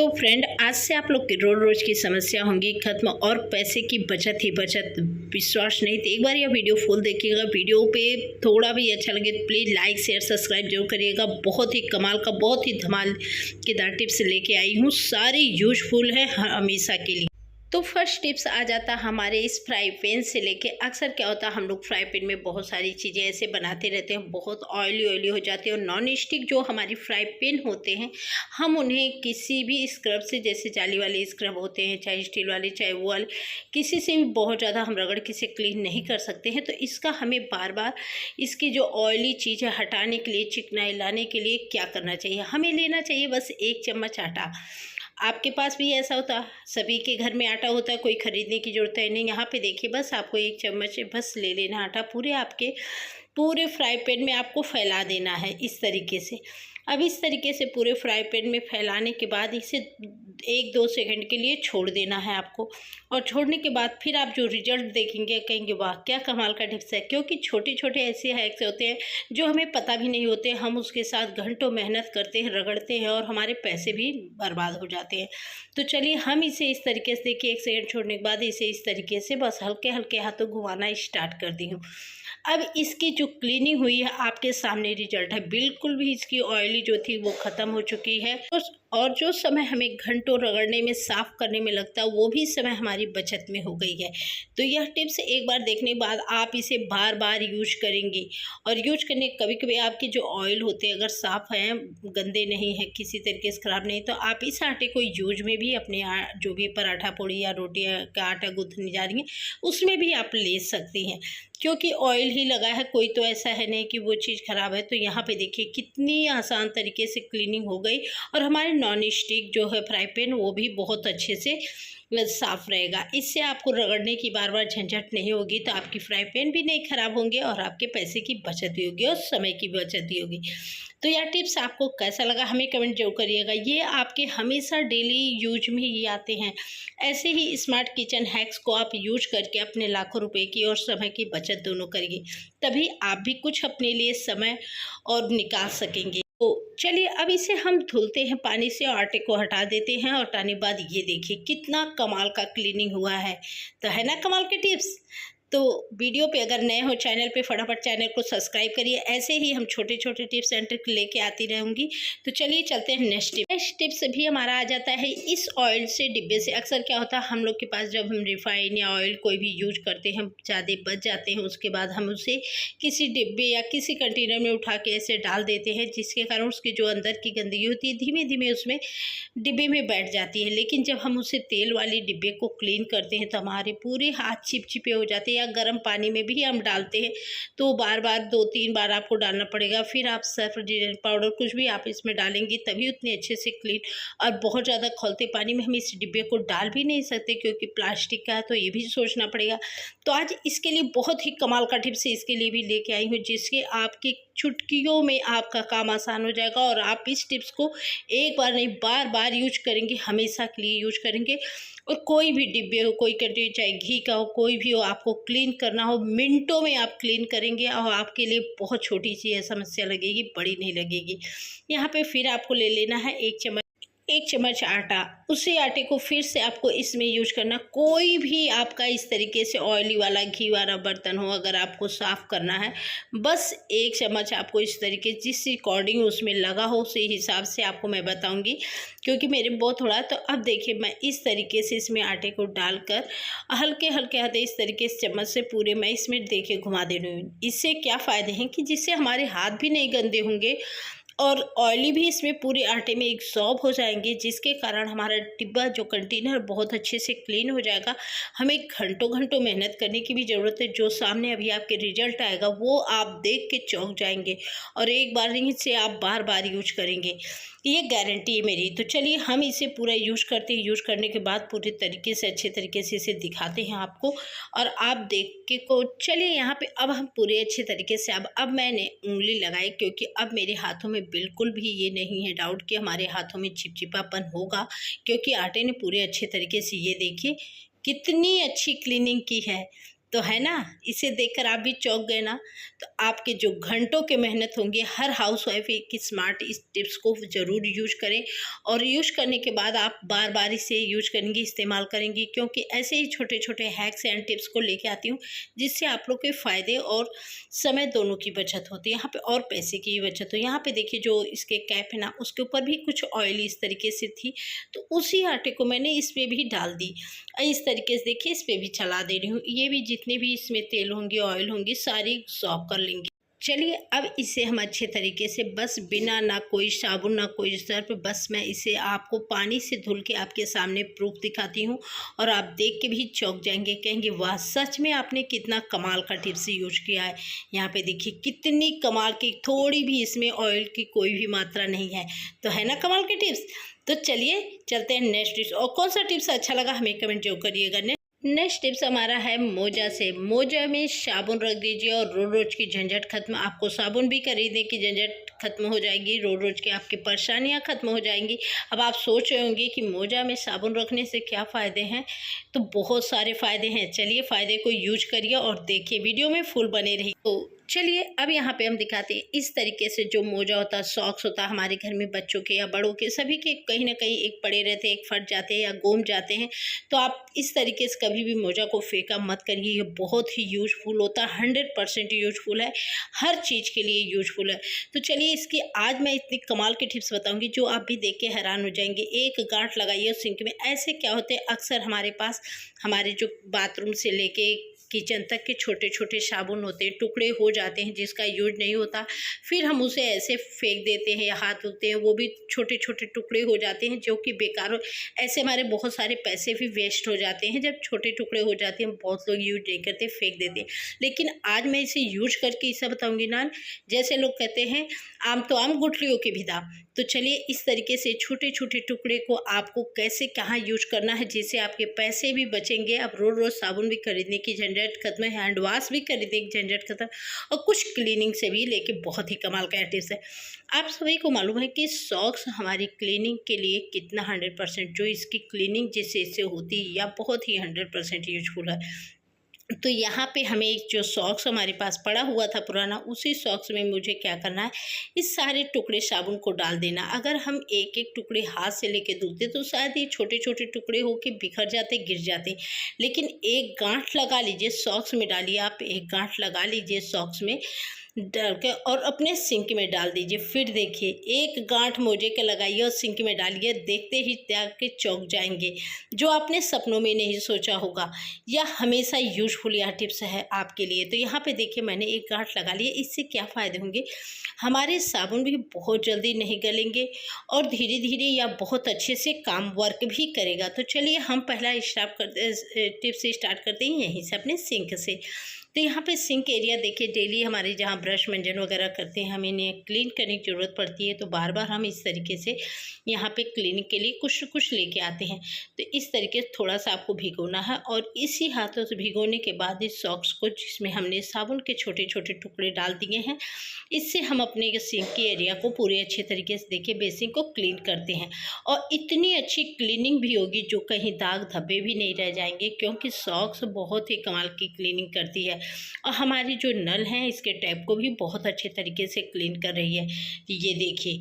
तो फ्रेंड, आज से आप लोग की रोज़ की समस्या होंगी खत्म और पैसे की बचत ही बचत। विश्वास नहीं तो एक बार यह वीडियो फुल देखिएगा। वीडियो पे थोड़ा भी अच्छा लगे तो प्लीज़ लाइक शेयर सब्सक्राइब जरूर करिएगा। बहुत ही कमाल का, बहुत ही धमाकेदार टिप्स लेके आई हूँ, सारी यूजफुल है हमेशा के लिए। तो फर्स्ट टिप्स आ जाता हमारे इस फ्राई पैन से लेके। अक्सर क्या होता है, हम लोग फ्राई पैन में बहुत सारी चीज़ें ऐसे बनाते रहते हैं, बहुत ऑयली हो जाते हैं। और नॉन स्टिक जो हमारी फ्राई पैन होते हैं, हम उन्हें किसी भी स्क्रब से, जैसे जाली वाले स्क्रब होते हैं, चाहे स्टील वाले चाहे वो वाले, किसी से भी बहुत ज़्यादा हम रगड़ के से क्लीन नहीं कर सकते हैं। तो इसका हमें बार बार इसकी जो ऑयली चीज़ है हटाने के लिए, चिकनाई लाने के लिए क्या करना चाहिए, हमें लेना चाहिए बस 1 चम्मच आटा। आपके पास भी ऐसा होता, सभी के घर में आटा होता है, कोई ख़रीदने की ज़रूरत है नहीं। यहाँ पे देखिए, बस आपको 1 चम्मच बस ले लेना आटा, पूरे फ्राई पैन में आपको फैला देना है इस तरीके से। अब इस तरीके से पूरे फ्राई पैन में फैलाने के बाद इसे 1-2 सेकंड के लिए छोड़ देना है आपको। और छोड़ने के बाद फिर आप जो रिजल्ट देखेंगे, कहेंगे वाह क्या कमाल का टिप्स है। क्योंकि छोटे छोटे ऐसे हैक्स होते हैं जो हमें पता भी नहीं होते, हम उसके साथ घंटों मेहनत करते हैं, रगड़ते हैं और हमारे पैसे भी बर्बाद हो जाते हैं। तो चलिए हम इसे इस तरीके से, देखिए 1 सेकंड छोड़ने के बाद इसे इस तरीके से बस हल्के हल्के हाथों घुमाना स्टार्ट कर दी हूँ। अब इसकी जो क्लीनिंग हुई है, आपके सामने रिजल्ट है। बिल्कुल भी इसकी ऑयली जो थी वो ख़त्म हो चुकी है। और जो समय हमें घंटों रगड़ने में, साफ़ करने में लगता है, वो भी समय हमारी बचत में हो गई है। तो यह टिप्स एक बार देखने के बाद आप इसे बार बार यूज करेंगी। और यूज करने, कभी कभी आपके जो ऑयल होते हैं अगर साफ़ हैं, गंदे नहीं हैं, किसी तरीके से ख़राब नहीं, तो आप इस आटे को यूज में भी अपने जो भी पराठा पूड़ी या रोटियाँ का आटा गूँथने जा रही हैं, उसमें भी आप ले सकती हैं। क्योंकि ऑयल ही लगा है, कोई तो ऐसा है नहीं कि वो चीज़ ख़राब है। तो यहाँ पे देखिए कितनी आसान तरीके से क्लीनिंग हो गई। और हमारे नॉन स्टिक जो है फ्राई पैन, वो भी बहुत अच्छे से साफ़ रहेगा। इससे आपको रगड़ने की बार बार झंझट नहीं होगी। तो आपकी फ्राई पैन भी नहीं ख़राब होंगे और आपके पैसे की बचत भी होगी और समय की बचत भी होगी। तो यह टिप्स आपको कैसा लगा हमें कमेंट जरूर करिएगा। ये आपके हमेशा डेली यूज में ही आते हैं। ऐसे ही स्मार्ट किचन हैक्स को आप यूज करके अपने लाखों रुपए की और समय की बचत दोनों करिए, तभी आप भी कुछ अपने लिए समय और निकाल सकेंगे। तो चलिए अब इसे हम धुलते हैं पानी से, आटे को हटा देते हैं। और हटाने के बाद ये देखिए कितना कमाल का क्लीनिंग हुआ है। तो है ना कमाल के टिप्स। तो वीडियो पे अगर नए हो चैनल पे, फटाफट चैनल को सब्सक्राइब करिए। ऐसे ही हम छोटे छोटे टिप्स एंड ट्रिक लेके आती रहूँगी। तो चलिए चलते हैं नेक्स्ट टिप्स भी हमारा आ जाता है इस ऑयल से, डिब्बे से। अक्सर क्या होता है, हम लोग के पास जब हम रिफाइन या ऑयल कोई भी यूज करते हैं, ज़्यादा बच जाते हैं, उसके बाद हम उसे किसी डिब्बे या किसी कंटेनर में उठा के ऐसे डाल देते हैं, जिसके कारण उसकी जो अंदर की गंदगी होती है धीमे धीमे उसमें डिब्बे में बैठ जाती है। लेकिन जब हम उसे तेल वाले डिब्बे को क्लीन करते हैं तो हमारे पूरे हाथ चिपचिपे हो जाते हैं। या गर्म पानी में भी हम डालते हैं तो बार बार 2-3 बार आपको डालना पड़ेगा। फिर आप सर्फ पाउडर कुछ भी आप इसमें डालेंगे तभी उतने अच्छे से क्लीन। और बहुत ज़्यादा खौलते पानी में हम इस डिब्बे को डाल भी नहीं सकते क्योंकि प्लास्टिक का है, तो ये भी सोचना पड़ेगा। तो आज इसके लिए बहुत ही कमाल का टिप्स इसके लिए भी लेके आई हूँ, जिसके आपकी चुटकियों में आपका काम आसान हो जाएगा। और आप इस टिप्स को एक बार नहीं बार बार यूज करेंगे, हमेशा के लिए यूज करेंगे। और कोई भी डिब्बे हो, कोई कंटेनर, चाहे घी का हो, कोई भी हो, आपको क्लीन करना हो, मिनटों में आप क्लीन करेंगे। और आपके लिए बहुत छोटी सी है समस्या लगेगी, बड़ी नहीं लगेगी। यहाँ पे फिर आपको ले लेना है 1 चम्मच आटा। उसी आटे को फिर से आपको इसमें यूज करना। कोई भी आपका इस तरीके से ऑयली वाला, घी वाला बर्तन हो, अगर आपको साफ़ करना है, बस 1 चम्मच आपको इस तरीके, जिस अकॉर्डिंग उसमें लगा हो उसी हिसाब से आपको मैं बताऊंगी, क्योंकि मेरे बहुत थोड़ा। तो अब देखिए मैं इस तरीके से इसमें आटे को डालकर हल्के हल्के हाथ इस तरीके से चम्मच से पूरे मैं इसमें देखिए घुमा दे रही हूँ। इससे क्या फ़ायदे हैं कि जिससे हमारे हाथ भी नहीं गंदे होंगे और ऑयली भी इसमें पूरे आटे में एब्सॉर्ब हो जाएंगे, जिसके कारण हमारा डिब्बा जो कंटेनर बहुत अच्छे से क्लीन हो जाएगा। हमें घंटों घंटों मेहनत करने की भी ज़रूरत है। जो सामने अभी आपके रिजल्ट आएगा वो आप देख के चौंक जाएंगे और एक बार नहीं से आप बार बार यूज करेंगे, ये गारंटी है मेरी। तो चलिए हम इसे पूरा यूज करते हैं। यूज करने के बाद पूरे तरीके से, अच्छे तरीके से इसे दिखाते हैं आपको और आप देख के को। चलिए यहाँ पे अब हम पूरे अच्छे तरीके से, अब मैंने उंगली लगाई क्योंकि अब मेरे हाथों में बिल्कुल भी ये नहीं है डाउट कि हमारे हाथों में चिपचिपापन होगा, क्योंकि आटे ने पूरे अच्छे तरीके से, ये देखिए कितनी अच्छी क्लीनिंग की है। तो है ना, इसे देखकर आप भी चौंक गए ना। तो आपके जो घंटों के मेहनत होंगे, हर हाउसवाइफ की स्मार्ट इस टिप्स को ज़रूर यूज करें, और यूज करने के बाद आप बार बार इसे यूज करेंगी, इस्तेमाल करेंगी, क्योंकि ऐसे ही छोटे छोटे हैक्स एंड टिप्स को लेके आती हूँ जिससे आप लोग के फ़ायदे और समय दोनों की बचत होती है यहाँ पे, और पैसे की भी बचत हो। यहाँ पे देखिए जो इसके कैप है ना, उसके ऊपर भी कुछ ऑयल इस तरीके से थी, तो उसी आटे को मैंने इसमें भी डाल दी। इस तरीके से देखिए इस पे भी चला दे रही हूँ। ये भी जितने भी इसमें तेल होंगे, ऑयल होंगी, सारी सॉक कर लेंगे। चलिए अब इसे हम अच्छे तरीके से, बस बिना ना कोई साबुन ना कोई सर्फ, बस मैं इसे आपको पानी से धुल के आपके सामने प्रूफ दिखाती हूँ, और आप देख के भी चौंक जाएंगे, कहेंगे वाह सच में आपने कितना कमाल का टिप्स यूज किया है। यहाँ पे देखिए कितनी कमाल की, थोड़ी भी इसमें ऑयल की कोई भी मात्रा नहीं है। तो है ना कमाल के टिप्स। तो चलिए चलते हैं नेक्स्ट टिप्स, और कौन सा टिप्स अच्छा लगा हमें कमेंट जरूर करिएगा। नेक्स्ट टिप्स हमारा है मोजा से। मोजा में साबुन रख दीजिए और रोज रोज की झंझट खत्म। आपको साबुन भी खरीदने की झंझट खत्म हो जाएगी, रोज रोज की आपकी परेशानियां खत्म हो जाएंगी। अब आप सोच रहे होंगे कि मोजा में साबुन रखने से क्या फ़ायदे हैं, तो बहुत सारे फ़ायदे हैं। चलिए फ़ायदे को यूज करिए और देखिए, वीडियो में फुल बने रहिए। तो चलिए अब यहाँ पे हम दिखाते हैं इस तरीके से जो मोजा होता है, सॉक्स होता है हमारे घर में, बच्चों के या बड़ों के, सभी के कहीं ना कहीं एक पड़े रहते हैं, एक फट जाते हैं या गुम जाते हैं। तो आप इस तरीके से कभी भी मोजा को फेंका मत करिए, ये बहुत ही यूजफुल होता है, 100% यूजफुल है, हर चीज़ के लिए यूजफुल है। तो चलिए इसकी आज मैं इतनी कमाल की टिप्स बताऊंगी जो आप भी देख के हैरान हो जाएंगे। एक गांठ लगाइए सिंक में। ऐसे क्या होते हैं, अक्सर हमारे पास हमारे जो बाथरूम से लेके किचन तक के छोटे छोटे साबुन होते हैं, टुकड़े हो जाते हैं जिसका यूज नहीं होता, फिर हम उसे ऐसे फेंक देते हैं या हाथ धोते हैं, वो भी छोटे छोटे टुकड़े हो जाते हैं जो कि बेकार हो। ऐसे हमारे बहुत सारे पैसे भी वेस्ट हो जाते हैं जब छोटे टुकड़े हो जाते हैं, बहुत लोग यूज नहीं करते, फेंक देते हैं। लेकिन आज मैं इसे यूज करके इसे बताऊंगी ना, जैसे लोग कहते हैं आम तो आम गुठलियों की भी दाम। तो चलिए इस तरीके से छोटे छोटे टुकड़े को आपको कैसे कहाँ यूज करना है जिससे आपके पैसे भी बचेंगे। अब रोज रोज साबुन भी खरीदने की झंझट खत्म है, हैंड वॉश भी खरीदने की झंझट खत्म, और कुछ क्लीनिंग से भी लेके बहुत ही कमाल का टिप्स है। आप सभी को मालूम है कि सॉक्स हमारी क्लीनिंग के लिए कितना 100% जो इसकी क्लीनिंग जिससे इससे होती है या बहुत ही 100% यूजफुल है। तो यहाँ पे हमें एक जो सॉक्स हमारे पास पड़ा हुआ था पुराना, उसी सॉक्स में मुझे क्या करना है, इस सारे टुकड़े साबुन को डाल देना। अगर हम एक एक टुकड़े हाथ से लेके धुलते तो शायद ये छोटे छोटे टुकड़े होके बिखर जाते, गिर जाते, लेकिन एक गांठ लगा लीजिए सॉक्स में, डालिए आप एक गांठ लगा लीजिए सॉक्स में डाल के और अपने सिंक में डाल दीजिए। फिर देखिए एक गांठ मोजे के लगाइए और सिंक में डालिए, देखते ही त्याग के चौंक जाएंगे, जो आपने सपनों में नहीं सोचा होगा। यह हमेशा यूजफुल यह टिप्स है आपके लिए। तो यहाँ पे देखिए मैंने एक गांठ लगा लिया। इससे क्या फ़ायदे होंगे, हमारे साबुन भी बहुत जल्दी नहीं गलेंगे और धीरे धीरे या बहुत अच्छे से काम वर्क भी करेगा। तो चलिए हम पहला टिप्स स्टार्ट करते हैं यहीं से, अपने सिंक से। तो यहाँ पे सिंक एरिया देखिए, डेली हमारे जहाँ ब्रश मंजन वगैरह करते हैं, हमें इन्हें क्लीन करने की ज़रूरत पड़ती है, तो बार बार हम इस तरीके से यहाँ पे क्लीनिंग के लिए कुछ कुछ लेके आते हैं। तो इस तरीके से थोड़ा सा आपको भिगोना है, और इसी हाथों से भिगोने के बाद इस सॉक्स को जिसमें हमने साबुन के छोटे छोटे टुकड़े डाल दिए हैं, इससे हम अपने सिंक के एरिया को पूरे अच्छे तरीके से देखिए बेसिन को क्लीन करते हैं, और इतनी अच्छी क्लीनिंग भी होगी जो कहीं दाग धब्बे भी नहीं रह जाएंगे, क्योंकि सॉक्स बहुत ही कमाल की क्लीनिंग करती है। और हमारी जो नल हैं इसके टैप को भी बहुत अच्छे तरीके से क्लीन कर रही है, ये देखिए,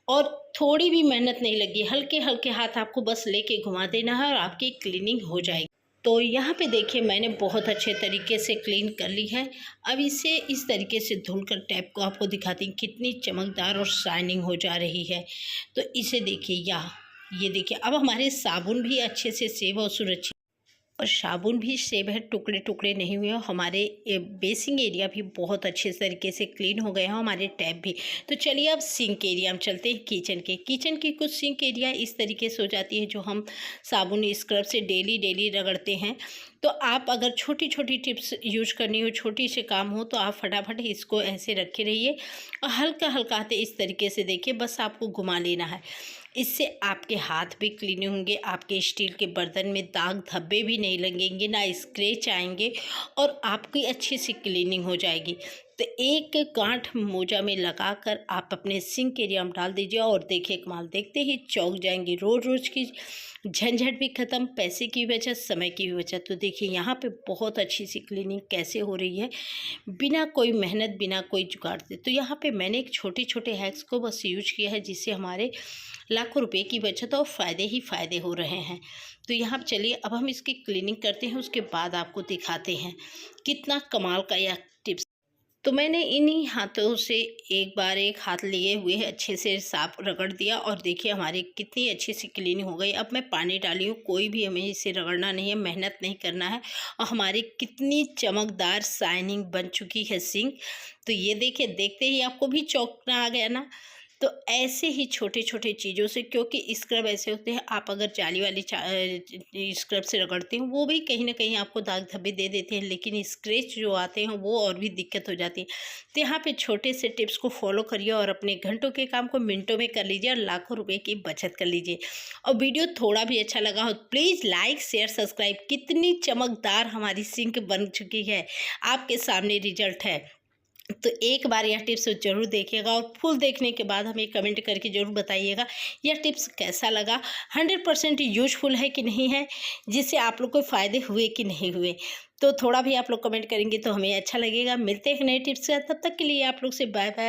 और थोड़ी भी मेहनत नहीं लगी, हल्के हल्के हाथ आपको बस लेके घुमा देना है और आपकी क्लीनिंग हो जाएगी। तो यहाँ पे देखिए मैंने बहुत अच्छे तरीके से क्लीन कर ली है। अब इसे इस तरीके से धुलकर टैप को आपको दिखाती हूँ कितनी चमकदार और शाइनिंग हो जा रही है। तो इसे देखिए, ये देखिए अब हमारे साबुन भी अच्छे से सेव और सुरक्षित, और साबुन भी सेव है, टुकड़े टुकड़े नहीं हुए, और हमारे बेसिंग एरिया भी बहुत अच्छे तरीके से क्लीन हो गए हैं, हमारे टैप भी। तो चलिए अब सिंक एरिया में चलते हैं। किचन की कुछ सिंक एरिया इस तरीके से हो जाती है जो हम साबुन स्क्रब से डेली रगड़ते हैं। तो आप अगर छोटी छोटी टिप्स यूज करनी हो, छोटी से काम हो, तो आप फटाफट इसको ऐसे रखे रहिए और हल्का हल्का हाथ इस तरीके से देखिए, बस आपको घुमा लेना है। इससे आपके हाथ भी क्लीन होंगे, आपके स्टील के बर्तन में दाग धब्बे भी नहीं लगेंगे, ना स्क्रैच आएंगे, और आपकी अच्छी सी क्लीनिंग हो जाएगी। तो एक गांठ मोजा में लगाकर आप अपने सिंक एरिया में डाल दीजिए और देखिए कमाल, देखते ही चौंक जाएंगे। रोज की झंझट भी ख़त्म, पैसे की बचत, समय की भी बचत। तो देखिए यहाँ पे बहुत अच्छी सी क्लीनिंग कैसे हो रही है, बिना कोई मेहनत, बिना कोई जुगाड़ से। तो यहाँ पे मैंने एक छोटे छोटे हैक्स को बस यूज किया है, जिससे हमारे लाखों रुपए की बचत और फ़ायदे ही फ़ायदे हो रहे हैं। तो यहाँ चलिए अब हम इसकी क्लीनिंग करते हैं, उसके बाद आपको दिखाते हैं कितना कमाल का यह टिप्स। तो मैंने इन्हीं हाथों से एक बार एक हाथ लिए हुए अच्छे से साफ रगड़ दिया और देखिए हमारी कितनी अच्छी सी क्लीनिंग हो गई। अब मैं पानी डाली हूँ, कोई भी हमें इसे रगड़ना नहीं है, मेहनत नहीं करना है, और हमारी कितनी चमकदार शाइनिंग बन चुकी है सिंक। तो ये देखिए, देखते ही आपको भी चौंकना आ गया ना। तो ऐसे ही छोटे छोटे चीज़ों से, क्योंकि स्क्रब ऐसे होते हैं, आप अगर जाली वाली स्क्रब से रगड़ते हैं वो भी कहीं ना कहीं आपको दाग धब्बे दे देते हैं, लेकिन स्क्रैच जो आते हैं वो और भी दिक्कत हो जाती है। तो यहाँ पे छोटे से टिप्स को फॉलो करिए और अपने घंटों के काम को मिनटों में कर लीजिए और लाखों रुपए की बचत कर लीजिए। और वीडियो थोड़ा भी अच्छा लगा हो प्लीज़ लाइक शेयर सब्सक्राइब। कितनी चमकदार हमारी सिंक बन चुकी है, आपके सामने रिजल्ट है। तो एक बार यह टिप्स ज़रूर देखिएगा और फुल देखने के बाद हमें कमेंट करके ज़रूर बताइएगा यह टिप्स कैसा लगा, 100% यूजफुल है कि नहीं है, जिससे आप लोग को फ़ायदे हुए कि नहीं हुए। तो थोड़ा भी आप लोग कमेंट करेंगे तो हमें अच्छा लगेगा। मिलते हैं नए टिप्स के साथ, तब तक के लिए आप लोग से बाय बाय।